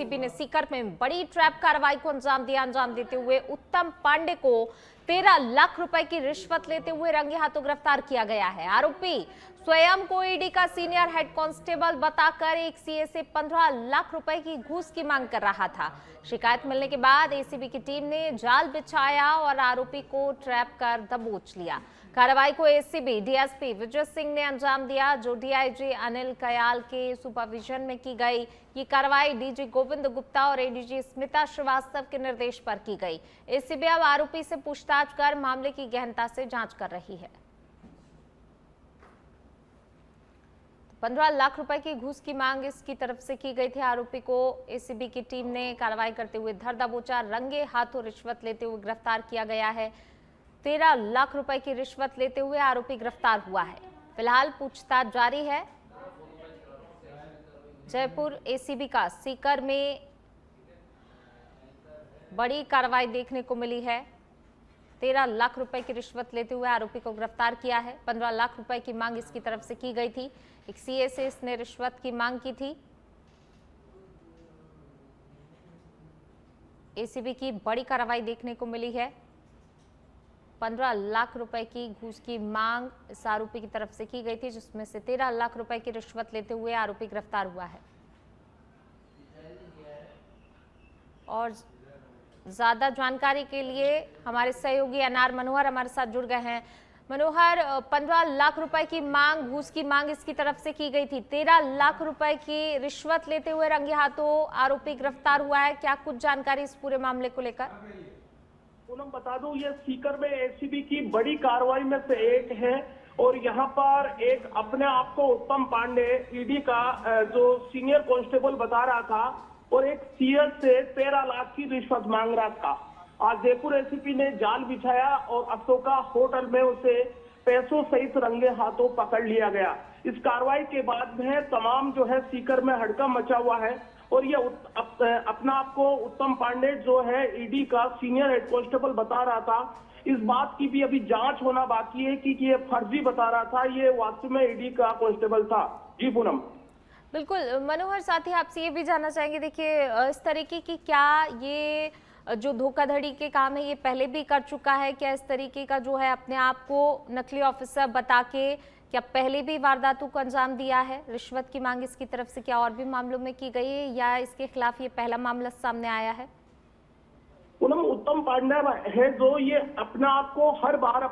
ACB ने सीकर में बड़ी ट्रैप कार्रवाई को अंजाम देते हुए उत्तम पांडे को 13 लाख रुपए की रिश्वत लेते हुए रंगे हाथों गिरफ्तार किया गया है। आरोपी स्वयं को ईडी का सीनियर हेड कांस्टेबल बताकर एक सीए से 15 लाख रुपए की घूस की मांग कर रहा था। शिकायत मिलने के बाद एसीबी की टीम ने जाल बिछाया और आरोपी को ट्रैप कर दबोच लिया। कार्रवाई को एसीबी डीएसपी विजय सिंह ने अंजाम दिया, जो डीआईजी अनिल कयाल के सुपरविजन में की गई। ये कार्रवाई डीजी गोविंद गुप्ता और एडीजी स्मिता श्रीवास्तव के निर्देश पर की गई। एसीबी अब आरोपी से पूछताछ कर मामले की गहनता से जांच कर रही है। 15 लाख रुपए की घूस की मांग इसकी तरफ से की गई थी। आरोपी को एसीबी की टीम ने कार्रवाई करते हुए धर दबोचा, रंगे हाथों रिश्वत लेते हुए गिरफ्तार किया गया है। 13 लाख रुपए की रिश्वत लेते हुए आरोपी गिरफ्तार हुआ है। फिलहाल पूछताछ जारी है। जयपुर एसीबी का सीकर में बड़ी कार्रवाई देखने को मिली है। 13 लाख रुपए की रिश्वत लेते हुए आरोपी को गिरफ्तार किया है। 15 लाख रुपए की मांग इसकी तरफ से की गई थी। एक सीए से इसने रिश्वत की मांग की थी। एसीबी की बड़ी कार्रवाई देखने को मिली है। 15 लाख रुपए की घूस की मांग इस आरोपी की तरफ से की गई थी, जिसमें से 13 लाख रुपए की रिश्वत लेते हुए आरोपी गिरफ्तार हुआ है। और ज्यादा जानकारी के लिए हमारे सहयोगी एनआर मनोहर हमारे साथ जुड़ गए हैं। मनोहर, 15 लाख रुपए की मांग, घूस की मांग इसकी तरफ से की गई थी। 13 लाख रुपए की रिश्वत लेते हुए रंगे हाथों आरोपी गिरफ्तार हुआ है। क्या कुछ जानकारी इस पूरे मामले को लेकर? पूनम, बता दूं, ये सीकर में एसीबी की बड़ी कार्रवाई में से एक है और यहाँ पर एक अपने आप को उत्तम पांडे ईडी का जो सीनियर कांस्टेबल बता रहा था और एक सीएस से 13 लाख की रिश्वत मांग रहा था। आज जयपुर एसीपी ने जाल बिछाया और अशोका होटल में उसे पैसों सहित रंगे हाथों पकड़ लिया गया। इस कार्रवाई के बाद में तमाम जो है सीकर में हड़कंप मचा हुआ है और ये अपना आपको उत्तम पांडे जो है ईडी का सीनियर हेड कांस्टेबल बता रहा था। इस बात की भी अभी जांच होना बाकी है कि ये फर्जी बता रहा था, ये वास्तव में ईडी का कांस्टेबल था। जी पूनम। बिल्कुल मनोहर, साथ ही आपसे ये भी जानना चाहेंगे, देखिए इस तरीके की क्या ये जो धोखाधड़ी के काम है ये पहले भी कर चुका है? क्या इस तरीके का जो है अपने आप को नकली ऑफिसर बता के क्या पहले भी वारदातों को अंजाम दिया है? रिश्वत की मांग इसकी तरफ से क्या और भी मामलों में की गई है या इसके खिलाफ ये पहला मामला सामने आया है? उत्तम पांडे है जो ये अपना आप को हर बार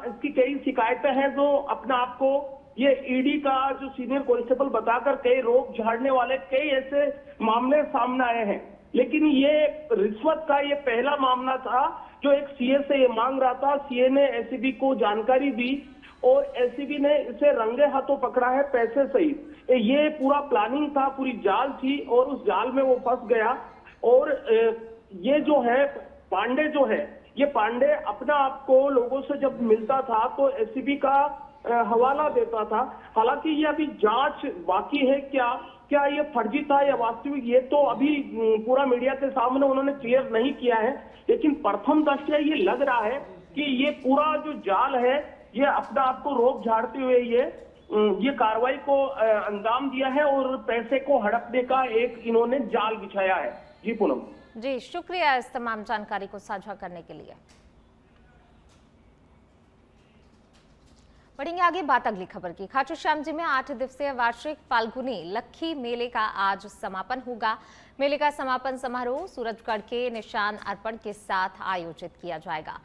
इसकी कई शिकायतें हैं जो अपना आप को ये ईडी का जो सीनियर कांस्टेबल बताकर कई रोक झाड़ने वाले कई ऐसे मामले सामने आए हैं, लेकिन ये रिश्वत का ये पहला मामला था जो एक सीए से ये मांग रहा था। सीए ने एसीबी को जानकारी दी और एसीबी ने इसे रंगे हाथों पकड़ा है पैसे सहित। ये पूरा प्लानिंग था, पूरी जाल थी और उस जाल में वो फंस गया। और ये जो है पांडे जो है, ये पांडे अपना आप को लोगों से जब मिलता था तो एसीबी का हवाला देता था। हालांकि ये अभी जांच बाकी है, क्या ये फर्जी था या वास्तविक, ये तो अभी पूरा मीडिया के सामने उन्होंने क्लियर नहीं किया है। लेकिन प्रथम दृष्टया ये लग रहा है कि ये पूरा जो जाल है ये अपना आप को रोक झाड़ते हुए ये कार्रवाई को अंजाम दिया है और पैसे को हड़पने का एक इन्होंने जाल बिछाया है। जी पूनम। जी शुक्रिया इस तमाम जानकारी को साझा करने के लिए। बढ़ेंगे आगे, बात अगली खबर की। खाटू श्याम जी में 8 दिवसीय वार्षिक फाल्गुनी लक्खी मेले का आज समापन होगा। मेले का समापन समारोह सूरजगढ़ के निशान अर्पण के साथ आयोजित किया जाएगा।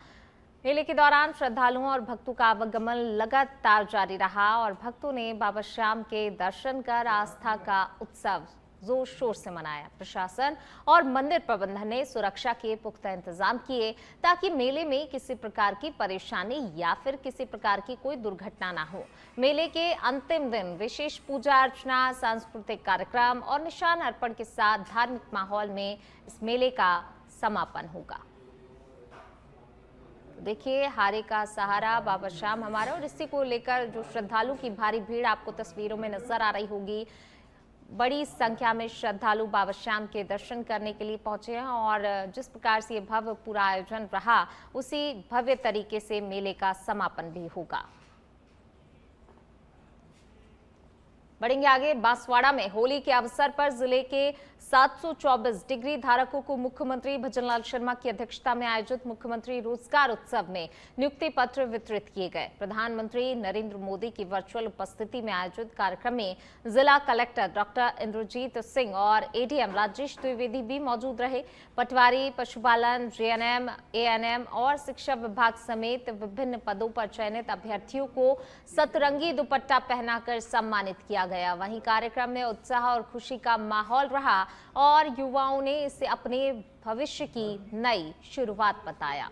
मेले के दौरान श्रद्धालुओं और भक्तों का आवागमन लगातार जारी रहा और भक्तों ने बाबा श्याम के दर्शन कर आस्था का उत्सव जोर शोर से मनाया। प्रशासन और मंदिर प्रबंधन ने सुरक्षा के पुख्ता इंतजाम किए ताकि मेले में किसी प्रकार की परेशानी या फिर किसी प्रकार की कोई दुर्घटना ना हो। मेले के अंतिम दिन विशेष पूजा अर्चना, सांस्कृतिक कार्यक्रम और निशान अर्पण के साथ धार्मिक माहौल में इस मेले का समापन होगा। देखिए, हारे का सहारा बाबा श्याम हमारा, और इसी को लेकर जो श्रद्धालु की भारी भीड़ आपको तस्वीरों में नजर आ रही होगी। बड़ी संख्या में श्रद्धालु बाबा श्याम के दर्शन करने के लिए पहुंचे हैं और जिस प्रकार से ये भव्य पूरा आयोजन रहा उसी भव्य तरीके से मेले का समापन भी होगा। बढ़ेंगे आगे, बांसवाड़ा में होली के अवसर पर जिले के 724 डिग्री धारकों को मुख्यमंत्री भजनलाल शर्मा की अध्यक्षता में आयोजित मुख्यमंत्री रोजगार उत्सव में नियुक्ति पत्र वितरित किए गए। प्रधानमंत्री नरेंद्र मोदी की वर्चुअल उपस्थिति में आयोजित कार्यक्रम में जिला कलेक्टर डॉक्टर इंद्रजीत सिंह और एडीएम राजेश द्विवेदी भी मौजूद रहे। पटवारी, पशुपालन, जीएनएम, एएनएम और शिक्षा विभाग समेत विभिन्न पदों पर चयनित अभ्यर्थियों को सतरंगी दुपट्टा पहनाकर सम्मानित किया गया। वहीं कार्यक्रम में उत्साह और खुशी का माहौल रहा और युवाओं ने इसे अपने भविष्य की नई शुरुआत बताया।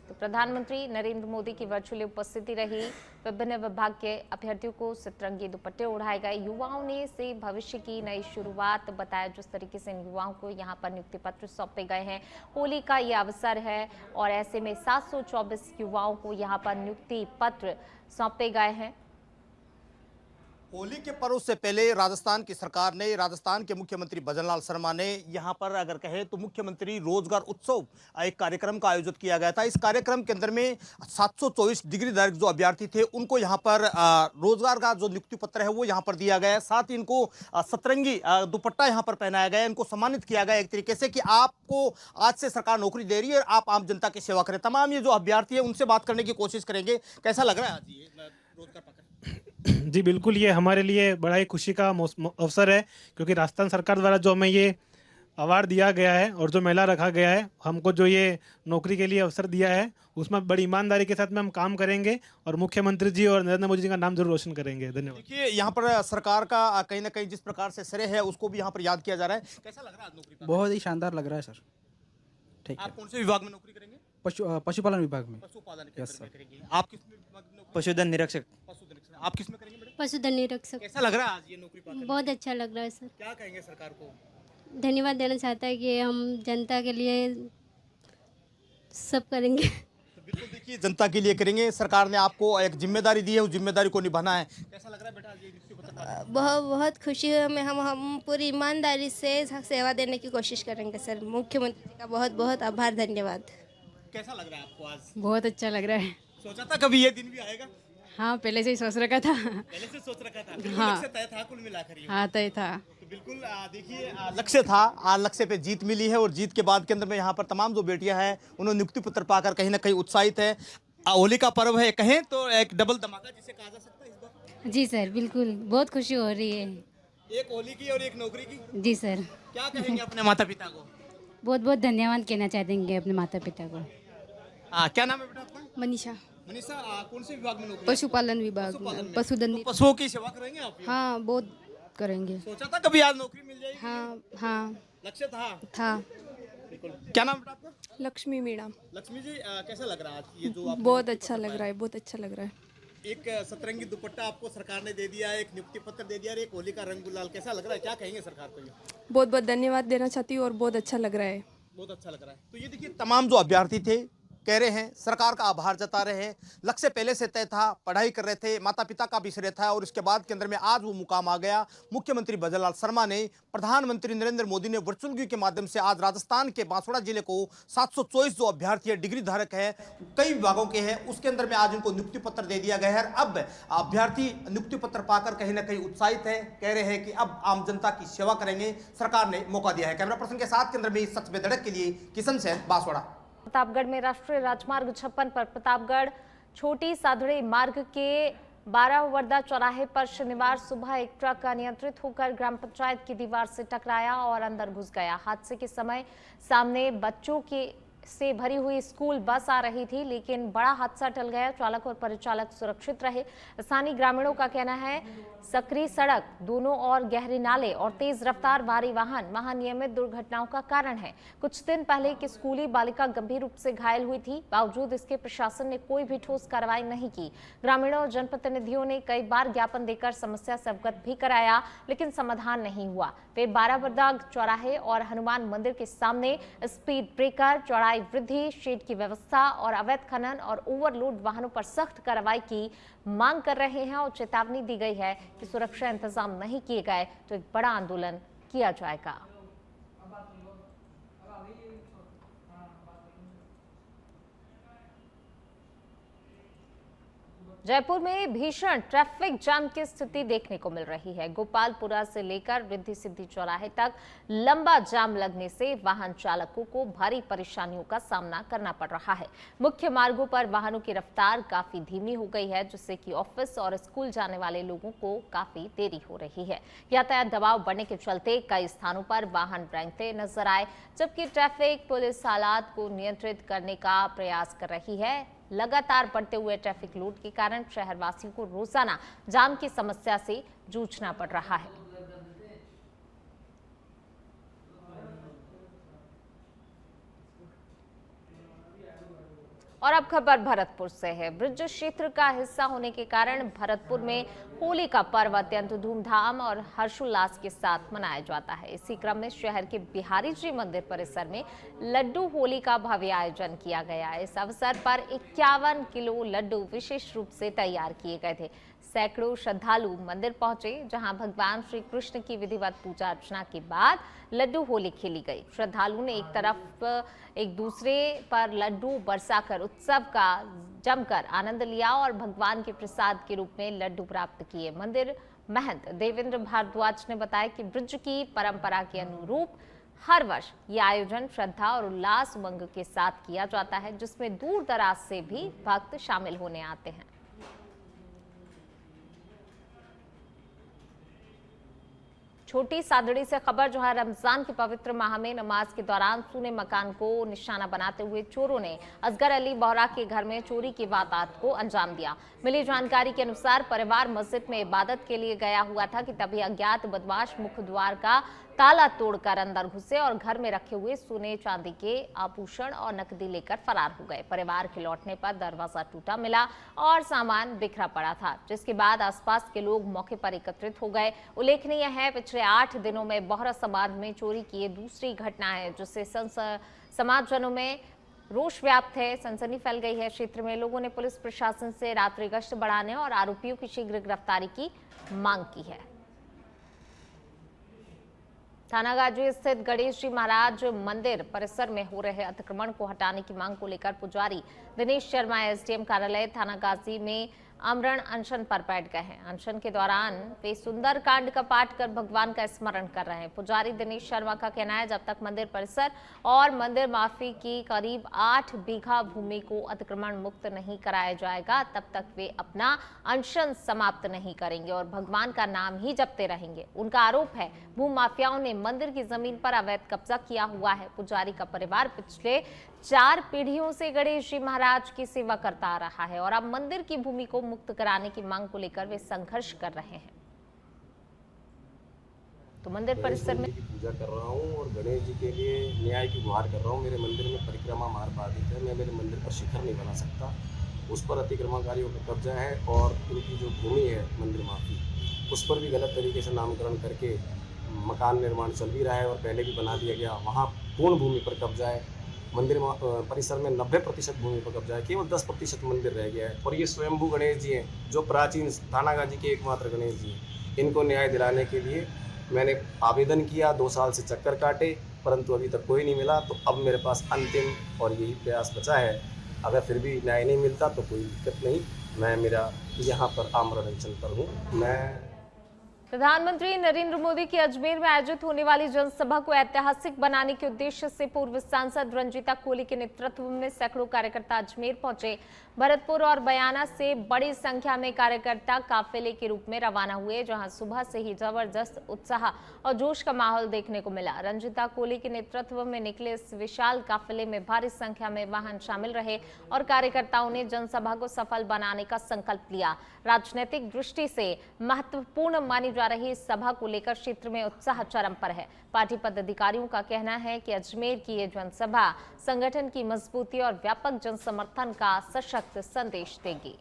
तो प्रधानमंत्री नरेंद्र मोदी की वर्चुअल उपस्थिति रही। विभिन्न विभाग के अभ्यर्थियों को सतरंगी दुपट्टे उड़ाए गए। युवाओं ने इसे भविष्य की नई शुरुआत बताया। जिस तरीके से इन युवाओं को यहां पर नियुक्ति पत्र सौंपे गए हैं, होली का ये अवसर है और ऐसे में 724 युवाओं को यहां पर नियुक्ति पत्र सौंपे गए हैं। होली के पर्व से पहले राजस्थान की सरकार ने, राजस्थान के मुख्यमंत्री भजनलाल शर्मा ने यहाँ पर अगर कहे तो मुख्यमंत्री रोजगार उत्सव एक कार्यक्रम का आयोजित किया गया था। इस कार्यक्रम के अंदर में 724 डिग्री धारक जो अभ्यर्थी थे उनको यहाँ पर रोजगार का जो नियुक्ति पत्र है वो यहाँ पर दिया गया है। साथ ही इनको सतरंगी दुपट्टा यहाँ पर पहनाया गया है, इनको सम्मानित किया गया एक तरीके से कि आपको आज से सरकार नौकरी दे रही है और आप आम जनता की सेवा करें। तमाम ये जो अभ्यर्थी है उनसे बात करने की कोशिश करेंगे। कैसा लग रहा है आज ये रोजगार पत्र? जी बिल्कुल, ये हमारे लिए बड़ा ही खुशी का अवसर है क्योंकि राजस्थान सरकार द्वारा जो हमें ये अवार्ड दिया गया है और जो मेला रखा गया है, हमको जो ये नौकरी के लिए अवसर दिया है उसमें बड़ी ईमानदारी के साथ में हम काम करेंगे और मुख्यमंत्री जी और नरेंद्र मोदी जी का नाम जरूर रोशन करेंगे। धन्यवाद। देखिए यहाँ पर सरकार का कहीं ना कहीं जिस प्रकार से श्रेय है उसको भी यहाँ पर याद किया जा रहा है। कैसा लग रहा है आज नौकरी? बहुत ही शानदार लग रहा है सर। ठीक है। आप कौन से विभाग में नौकरी करेंगे? पशुपालन विभाग में। पशुपालन के यस अंदर में सर। करेंगे। आप किस विभाग में नौकरी? पशुधन निरीक्षक। पशुधन निरीक्षक। आप किस में करेंगे मैडम? पशुधन निरीक्षक। कैसा लग रहा है आज ये नौकरी पाकर? बहुत अच्छा लग रहा है सर। क्या कहेंगे सरकार को? धन्यवाद देना चाहता है कि हम जनता के लिए सब करेंगे। तो बिल्कुल देखिए, जनता के लिए करेंगे। सरकार ने आपको एक जिम्मेदारी दी है, उस जिम्मेदारी को निभाना है। कैसा लग रहा है बेटा आज ये नियुक्ति पत्र पाकर? बहुत खुशी है। हमें हम पूरी ईमानदारी से सेवा देने की कोशिश करेंगे सर। मुख्यमंत्री जी का बहुत बहुत आभार, धन्यवाद। कैसा लग रहा है आपको आज? बहुत अच्छा लग रहा है। सोचा था कभी ये दिन भी आएगा? हाँ, पहले से ही सोच रखा था। पहले से सोच रखा था? बिल्कुल हाँ। लक्ष्य तय था कुल मिलाकर ये। हाँ, तय था। तो बिल्कुल देखिए, लक्ष्य था, लक्ष्य पे जीत मिली है और जीत के बाद के अंदर में यहाँ पर तमाम जो बेटियां हैं उन्होंने नियुक्ति पत्र पाकर कहीं ना कहीं उत्साहित है। होली का पर्व है, कहें तो एक डबल धमाका जिसे कहा जा सकता है इस बार। जी सर, बिल्कुल बहुत खुशी हो रही है। एक होली की और एक नौकरी की। जी सर, क्या कहेंगे अपने माता पिता को? बहुत बहुत धन्यवाद कहना चाहेंगे अपने माता पिता को। क्या नाम है बेटा आपका? मनीषा। मनीषा, कौन से विभाग में नौकरी? पशुपालन विभाग में, पशुधन। तो पशुओं की सेवा करेंगे आप? हाँ, बहुत करेंगे। सोचा था कभी आज नौकरी मिल जाएगी? हाँ हाँ लक्ष्य था। था। क्या नाम बेटा आपका? लक्ष्मी मीणा। लक्ष्मी जी, कैसा लग रहा है आज ये जो आप? बहुत अच्छा लग रहा है, बहुत अच्छा लग रहा है। एक सतरंगी दुपट्टा आपको सरकार ने दे दिया, एक नियुक्ति पत्र दे दिया और एक होली का रंग गुलाल, कैसा लग रहा है? क्या कहेंगे सरकार को? ये बहुत बहुत धन्यवाद देना चाहती हूँ और बहुत अच्छा लग रहा है। बहुत अच्छा लग रहा है। तो ये देखिए, तमाम जो अभ्यर्थी थे कह रहे हैं, सरकार का आभार जता रहे हैं। लक्ष्य पहले से तय था, पढ़ाई कर रहे थे, माता पिता का भी श्रेय था और इसके बाद के अंदर में आज वो मुकाम आ गया। मुख्यमंत्री भजनलाल शर्मा ने, प्रधानमंत्री नरेंद्र मोदी ने वर्चुअल के माध्यम से आज राजस्थान के बांसवाड़ा जिले को 724 जो अभ्यर्थी है, डिग्री धारक है, कई विभागों के हैं, उसके अंदर में आज इनको नियुक्ति पत्र दे दिया गया है। अब अभ्यर्थी नियुक्ति पत्र पाकर कहीं ना कहीं उत्साहित है, कह रहे हैं कि अब आम जनता की सेवा करेंगे। सरकार ने मौका दिया है। कैमरा पर्सन के साथ केंद्र में सच में धड़क के लिए किशन सेन, बांसवाड़ा। प्रतापगढ़ में राष्ट्रीय राजमार्ग 56 पर प्रतापगढ़ छोटी साधड़ी मार्ग के 12 वर्दा चौराहे पर शनिवार सुबह एक ट्रक अनियंत्रित होकर ग्राम पंचायत की दीवार से टकराया और अंदर घुस गया। हादसे के समय सामने बच्चों के से भरी हुई स्कूल बस आ रही थी, लेकिन बड़ा हादसा टल गया। चालक और परिचालक सुरक्षित रहे। स्थानीय ग्रामीणों का कहना है सकरी सड़क, दोनों ओर गहरे नाले और तेज रफ्तार भारी वाहन महानियमित दुर्घटनाओं का कारण है। कुछ दिन पहले एक स्कूली बालिका गंभीर रूप से घायल हुई थी। बावजूद इसके प्रशासन ने कोई भी ठोस कार्रवाई नहीं की। ग्रामीणों और जनप्रतिनिधियों ने कई बार ज्ञापन देकर समस्या से अवगत भी कराया, लेकिन समाधान नहीं हुआ। वे 12 वर्दा चौराहे और हनुमान मंदिर के सामने स्पीड ब्रेकर, चौड़ाई वृद्धि, शेड की व्यवस्था और अवैध खनन और ओवरलोड वाहनों पर सख्त कार्रवाई की मांग कर रहे हैं और चेतावनी दी गई है कि सुरक्षा इंतजाम नहीं किए गए तो एक बड़ा आंदोलन किया जाएगा। जयपुर में भीषण ट्रैफिक जाम की स्थिति देखने को मिल रही है। गोपालपुरा से लेकर रिद्धि सिद्धि चौराहे तक लंबा जाम लगने से वाहन चालकों को भारी परेशानियों का सामना करना पड़ रहा है। मुख्य मार्गों पर वाहनों की रफ्तार काफी धीमी हो गई है, जिससे कि ऑफिस और स्कूल जाने वाले लोगों को काफी देरी हो रही है। यातायात दबाव बढ़ने के चलते कई स्थानों पर वाहन रेंगते नजर आए, जबकि ट्रैफिक पुलिस हालात को नियंत्रित करने का प्रयास कर रही है। लगातार बढ़ते हुए ट्रैफिक लोड के कारण शहरवासियों को रोजाना जाम की समस्या से जूझना पड़ रहा है। और अब खबर भरतपुर से है। ब्रज क्षेत्र का हिस्सा होने के कारण भरतपुर में होली का पर्व अत्यंत धूमधाम और हर्षोल्लास के साथ मनाया जाता है। इसी क्रम में शहर के बिहारी जी मंदिर परिसर में लड्डू होली का भव्य आयोजन किया गया। इस अवसर पर 51 किलो लड्डू विशेष रूप से तैयार किए गए थे। सैकड़ों श्रद्धालु मंदिर पहुंचे, जहां भगवान श्री कृष्ण की विधिवत पूजा अर्चना के बाद लड्डू होली खेली गई। श्रद्धालुओं ने एक तरफ एक दूसरे पर लड्डू बरसाकर उत्सव का जमकर आनंद लिया और भगवान के प्रसाद के रूप में लड्डू प्राप्त किए। मंदिर महंत देवेंद्र भारद्वाज ने बताया कि ब्रज की परंपरा के अनुरूप हर वर्ष ये आयोजन श्रद्धा और उल्लास उमंग के साथ किया जाता है, जिसमें दूर दराज से भी भक्त शामिल होने आते हैं। छोटी सादड़ी से खबर जो है, रमजान के पवित्र माह में नमाज के दौरान सूने मकान को निशाना बनाते हुए चोरों ने असगर अली बोहरा के घर में चोरी की वारदात को अंजाम दिया। मिली जानकारी के अनुसार परिवार मस्जिद में इबादत के लिए गया हुआ था कि तभी अज्ञात बदमाश मुख्य द्वार का ताला तोड़कर अंदर घुसे और घर में रखे हुए सोने चांदी के आभूषण और नकदी लेकर फरार हो गए। परिवार के लौटने पर दरवाजा टूटा मिला और सामान बिखरा पड़ा था, जिसके बाद आसपास के लोग मौके पर एकत्रित हो गए। उल्लेखनीय है, पिछले 8 दिनों में बोहरा समाज में चोरी की ये दूसरी घटना है, जिससे समाजजनों में रोष व्याप्त है, सनसनी फैल गई है। क्षेत्र में लोगों ने पुलिस प्रशासन से रात्रि गश्त बढ़ाने और आरोपियों की शीघ्र गिरफ्तारी की मांग की है। थानागाजी स्थित गणेश जी महाराज मंदिर परिसर में हो रहे अतिक्रमण को हटाने की मांग को लेकर पुजारी दिनेश शर्मा एसडीएम कार्यालय थानागाजी में आमरण अनशन पर बैठ गए हैं। अनशन के दौरान वे सुंदर कांड का पाठ कर भगवान का स्मरण कर रहे हैं। पुजारी दिनेश शर्मा का कहना है, जब तक मंदिर परिसर और मंदिर माफी की करीब 8 बीघा भूमि को अतिक्रमण मुक्त नहीं कराया जाएगा, तब तक वे अपना अनशन समाप्त नहीं करेंगे और भगवान का नाम ही जपते रहेंगे। उनका आरोप है, भूमि माफियाओं ने मंदिर की जमीन पर अवैध कब्जा किया हुआ है। पुजारी का परिवार पिछले 4 पीढ़ियों से गणेश जी महाराज की सेवा करता आ रहा है और अब मंदिर की भूमि को मुक्त कराने की मांग को लेकर वे संघर्ष कर रहे हैं। तो मंदिर परिसर में पूजा कर रहा हूँ और गणेश जी के लिए न्याय की गुहार कर रहा हूँ। मेरे मंदिर में परिक्रमा मार्ग बाधित है, मैं मेरे मंदिर पर शिखर नहीं बना सकता, उस पर अतिक्रमणकारियों का कब्जा है और उनकी जो भूमि है मंदिर माफी, उस पर भी गलत तरीके से नामकरण करके मकान निर्माण चल भी रहा है और पहले भी बना दिया गया। वहाँ पूर्ण भूमि पर कब्जा है, मंदिर परिसर में 90% भूमि पर कब्जा है, केवल 10% मंदिर रह गया है। और ये स्वयंभू गणेश जी हैं, जो प्राचीन थानागाजी के एकमात्र गणेश जी हैं। इनको न्याय दिलाने के लिए मैंने आवेदन किया, 2 साल से चक्कर काटे, परंतु अभी तक कोई नहीं मिला। तो अब मेरे पास अंतिम और यही प्रयास बचा है। अगर फिर भी न्याय नहीं मिलता तो कोई दिक्कत नहीं, मैं मेरा यहाँ पर आमरण अनशन पर हूँ। मैं प्रधानमंत्री नरेंद्र मोदी की अजमेर में आयोजित होने वाली जनसभा को ऐतिहासिक बनाने के उद्देश्य से पूर्व सांसद रंजीता कोहली के नेतृत्व में सैकड़ों कार्यकर्ता अजमेर पहुंचे। भरतपुर और बयाना से बड़ी संख्या में कार्यकर्ता काफिले के रूप में रवाना हुए, जहां सुबह से ही जबरदस्त उत्साह और जोश का माहौल देखने को मिला। रंजीता कोहली के नेतृत्व में निकले इस विशाल काफिले में भारी संख्या में वाहन शामिल रहे और कार्यकर्ताओं ने जनसभा को सफल बनाने का संकल्प लिया। राजनीतिक दृष्टि से महत्वपूर्ण मानी जा रही इस सभा को लेकर क्षेत्र में उत्साह चरम पर है। पार्टी पदाधिकारियों का कहना है कि अजमेर की ये जनसभा संगठन की मजबूती और व्यापक जन समर्थन का सशक्त संदेश देगी।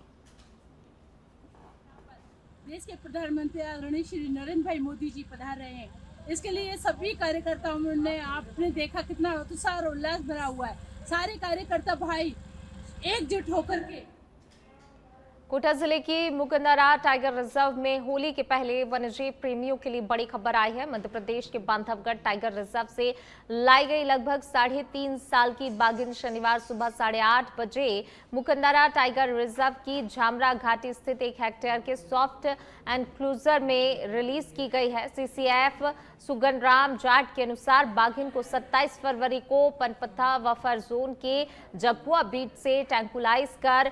देश के प्रधानमंत्री आदरणीय श्री नरेंद्र भाई मोदी जी पधार रहे हैं, इसके लिए सभी कार्यकर्ताओं ने आपने देखा कितना उत्साह और उल्लास भरा हुआ है। सारे कार्यकर्ता भाई एकजुट होकर के कोटा जिले की मुकंदरा टाइगर रिजर्व में होली के पहले वन्यजीव प्रेमियों के लिए बड़ी खबर आई है। मध्य प्रदेश के बांधवगढ़ टाइगर रिजर्व से लाई गई लगभग 3.5 साल की बाघिन शनिवार सुबह 8:30 बजे मुकंदरा टाइगर रिजर्व की झामरा घाटी स्थित 1 हेक्टेयर के सॉफ्ट एनक्लोजर में रिलीज की गई है। सीसीएफ सुगनराम जाट के अनुसार बाघिन को 27 फरवरी को पनपथा बफर जोन के जपुआ बीट से ट्रैंकुलाइज कर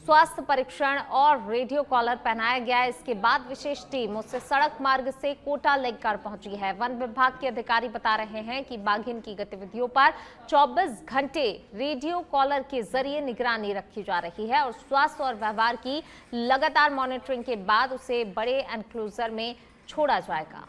स्वास्थ्य परीक्षण और रेडियो कॉलर पहनाया गया। इसके बाद विशेष टीम उससे सड़क मार्ग से कोटा लेकर पहुंची है। वन विभाग के अधिकारी बता रहे हैं कि बाघिन की गतिविधियों पर 24 घंटे रेडियो कॉलर के जरिए निगरानी रखी जा रही है और स्वास्थ्य और व्यवहार की लगातार मॉनिटरिंग के बाद उसे बड़े एनक्लोजर में छोड़ा जाएगा।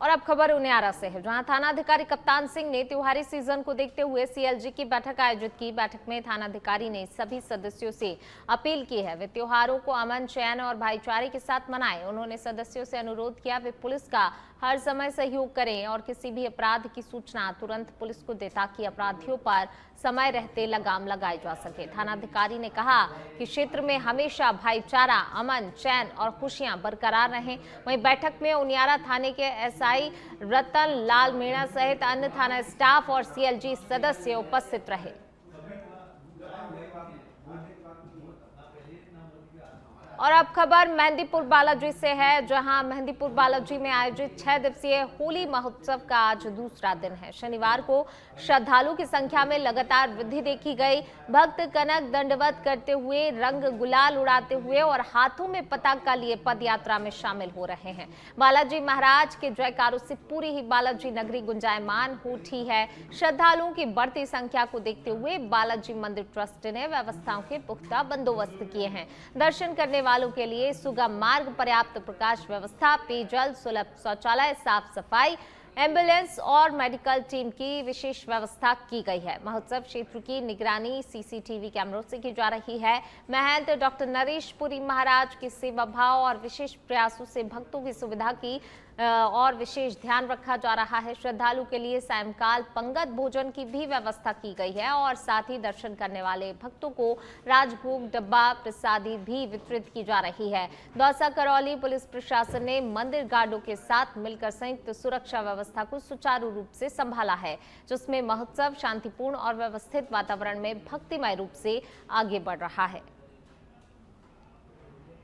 और अब खबर उनियारा से है, जहां थानाधिकारी कप्तान सिंह ने त्योहारी सीजन को देखते हुए सीएलजी की बैठक आयोजित की। बैठक में थानाधिकारी ने सभी सदस्यों से अपील की है वे त्योहारों को अमन, चैन और भाईचारे के साथ मनाएं। उन्होंने सदस्यों से अनुरोध किया वे पुलिस का हर समय सहयोग करें और किसी भी अपराध की सूचना तुरंत पुलिस को दें ताकि अपराधियों पर समय रहते लगाम लगाई जा सके। थानाधिकारी ने कहा कि क्षेत्र में हमेशा भाईचारा, अमन, चैन और खुशियां बरकरार रहें। वहीं बैठक में उनियारा थाने के एसआई रतन लाल मीणा सहित अन्य थाना स्टाफ और सीएलजी सदस्य उपस्थित रहे। और अब खबर मेहंदीपुर बालाजी से है, जहां मेहंदीपुर बालाजी में आयोजित 6 दिवसीय होली महोत्सव का आज दूसरा दिन है। शनिवार को श्रद्धालु की संख्या में लगातार वृद्धि देखी गई। भक्त कनक दंडवत करते हुए, रंग गुलाल उड़ाते हुए और हाथों में पताका लिए पद यात्रा में शामिल हो रहे हैं। बालाजी महाराज के जयकारों से पूरी ही बालाजी नगरी गुंजायमान हो उठी है। श्रद्धालुओं की बढ़ती संख्या को देखते हुए बालाजी मंदिर ट्रस्ट ने व्यवस्थाओं के पुख्ता बंदोबस्त किए हैं। दर्शन करने वालों के लिए सुगम मार्ग, पर्याप्त प्रकाश व्यवस्था, पेयजल, सुलभ शौचालय, साफ सफाई, एम्बुलेंस और मेडिकल टीम की विशेष व्यवस्था की गई है। महोत्सव क्षेत्र की निगरानी सीसीटीवी कैमरों से की जा रही है। महंत डॉक्टर नरेश पुरी महाराज की सेवा भाव और विशेष प्रयासों से भक्तों की सुविधा की और विशेष ध्यान रखा जा रहा है। श्रद्धालु के लिए सायंकाल पंगत भोजन की भी व्यवस्था की गई है और साथ ही दर्शन करने वाले भक्तों को राजभोग, डब्बा, प्रसादी भी वितरित की जा रही है। दौसा करौली पुलिस प्रशासन ने मंदिर गार्डों के साथ मिलकर संयुक्त सुरक्षा व्यवस्था को सुचारू रूप से संभाला है, जिसमें महोत्सव शांतिपूर्ण और व्यवस्थित वातावरण में भक्तिमय रूप से आगे बढ़ रहा है।